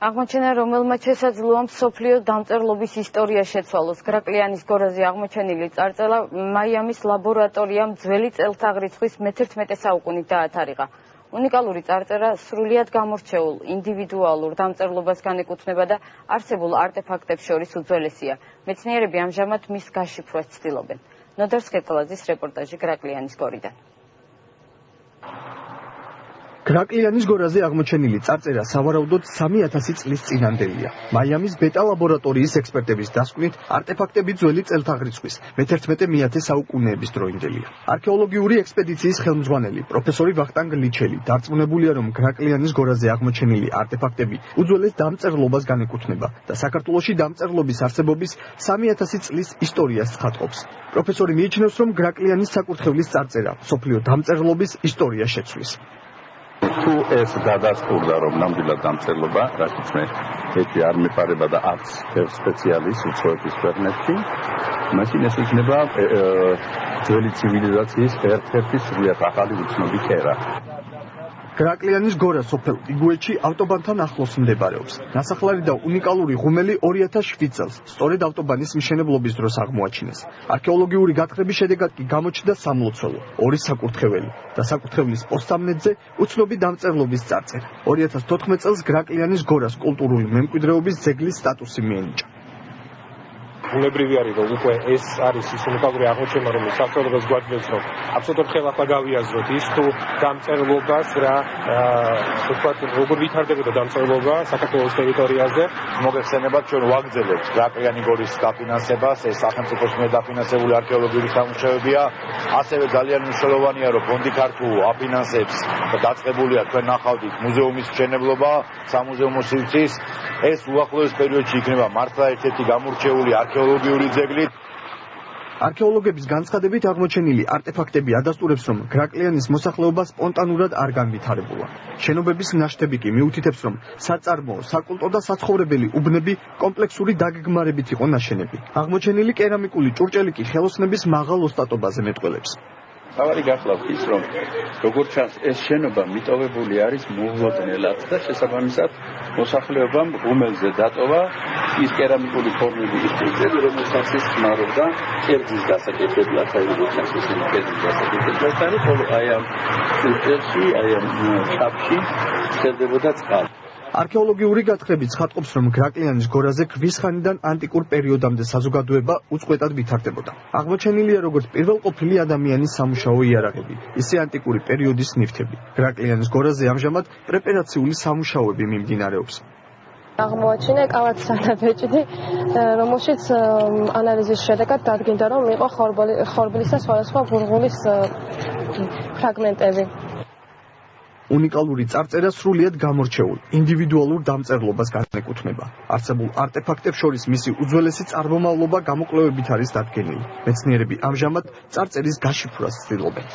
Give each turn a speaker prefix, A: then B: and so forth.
A: აღმოჩენა, რომელმაც შესაძლოა მსოფლიო დამწერლობის ისტორია შეცვალოს. გრაკლიანის გორაზე აღმოჩენილი წარწერა მაიამის ლაბორატორიამ ძველი წელთაღრიცხვის მე-11 საუკუნით დაათარიღა. უნიკალური წარწერა სრულიად გამორჩეულ ინდივიდუალურ დამწერლობას განეკუთვნება და არსებულ არტეფაქტებს შორის უძველესია. მეცნიერები ამჟამად მის გაშიფრვას ცდილობენ. ნოდარ სქეთელაძის რეპორტაჟი გრაკლიანის გორიდან.
B: გრაკლიანის გორაზე აღმოჩენილი წარწერა სავარაუდოდ 3000 წლის წინანდელია. მაიამის ბეტა ლაბორატორიის ექსპერტების დასკვნით არტეფაქტები ძველი წელთაღრიცხვის მე-11-10 საუკუნეების დროინდელია. არქეოლოგიური ექსპედიციის ხელმძღვანელი პროფესორი ვახტანგ ლიჩელი დარწმუნებულია, რომ გრაკლიანის გორაზე აღმოჩენილი არტეფაქტები უძველეს დამწერლობას განეკუთვნება და საქართველოში დამწერლობის არსებობის 3000 წლის ისტორიას ცხადყოფს. პროფესორი მიიჩნევს, რომ გრაკლიანის საკურთხევლის წარწერა მსოფლიო დამწერლობის ისტორიას შეცვლის.
C: თუ ეს გადასტურდა, რომ ნამდვილად დამწერლობა, რასაც მე ეჭვი არ მეპარება და არც ერთ სპეციალისტს უცხოეთის ქვეყნებში, მაშინ ეს იქნება ძველი ცივილიზაციის ერთ-ერთი სრულიად ახალი უცნობი კერა.
B: გრაკლიანის გორა სოფელ იგუეთში ავტობანთან ახლოს მდებარეობს. ნასახლარი და უნიკალური ღუმელი 2007 წელს სწორედ ავტობანის მშენებლობის დროს აღმოაჩინეს. არქეოლოგიური გათხრების შედეგად კი გამოჩნდა სამლოცველო, 2 საკურთხეველი და საკურთხევლის პოსტამენტზე უცნობი დამწერლობის წარწერა. 2014 წელს გრაკლიანის გორას კულტურული მემკვიდრეობის ძეგლის სტატუსი მიენიჭა.
D: ბუნებრივი არის, რომ უკვე ეს არის ის უნიკალური აღმოჩენა, რომელიც სახელმწიფოს გვაძლევს, რომ აბსოლუტურად ხელახლა გავიაზროთ ის თუ დამწერლობას როგორ ვითარდებოდა დამწერლობა საქართველოს ტერიტორიაზე.
E: მოგეხსენებათ, ჩვენ ვაგრძელებთ გრაკლიანი გორის დაფინანსებას, ეს სახელმწიფოს მიერ დაფინანსებული არქეოლოგიური სამუშაოებია. ასევე ძალიან მნიშვნელოვანია, რომ ფონდი ქართულ აფინანსებს და დაწყებულია, თქვენ ნახავთ მუზეუმის მშენებლობა, სამუზეუმო სივრცის. ეს უახლოეს პერიოდში იქნება მართლა ერთ-ერთი გამორჩეული არქეოლოგიური ძეგლი.
B: არქეოლოგების განცხადებით აღმოჩენილი არტეფაქტები ადასტურებს, რომ გრაკლიანის მოსახლეობა სპონტანურად არ განვითარებულა. შენობების ნაშთები კი მიუთითებს, რომ საწარმოო, საკულტო და საცხოვრებელი უბნები კომპლექსური დაგეგმარებით იყო ნაშენები. აღმოჩენილი კერამიკული ჭურჭელი კი ხელოსნების მაღალ ოსტატობაზე მეტყველებს.
C: თავარი გახლავთ ის, რომ როგორც ჩანს, ეს შენობა მიტოვებული არის მოულოდნელად და შესაბამისად მოსახლეობამ ღუმელზე დატოვა ის კერამიკული ფორმების ჭურჭელი, რომელსაც ის ხმარობდა კერძის დასაკეთებლად, როგორც ჩანს, ისინი კერძის დასაკეთებლად არის, ხოლო აი ამ ჭურჭელში, აი ამ ჩაპში ხდებოდა წყალი.
B: არქეოლოგიური გათხრებით ცხადყოფს, რომ გრაკლიანის გორაზე ქვის ხანიდან ანტიკურ პერიოდამდე საზოგადოება უწყვეტად ვითარდებოდა. აღმოჩენილია როგორც პირველყოფილი ადამიანის სამუშაო იარაღები, ისე ანტიკური პერიოდის ნივთები. გრაკლიანის გორაზე ამჟამად პრეპარაციული სამუშაოები მიმდინარეობს.
F: აღმოაჩინა კალათსა ბეჭდი, რომელშიც ანალიზის შედეგად დადგინდა, რომ იყო ხორბლის და სხვადასხვა ბურღულის ფრაგმენტები.
B: უნიკალური წარწერა სრულიად გამორჩეულ ინდივიდუალურ დამწერლობას განეკუთვნება. არსებულ არტეფაქტებს შორის მისი უძველესი წარმომავლობა გამოკვლევებით არის დადგენილი. მეცნიერები ამჟამად წარწერის გაშიფრვას ცდილობენ.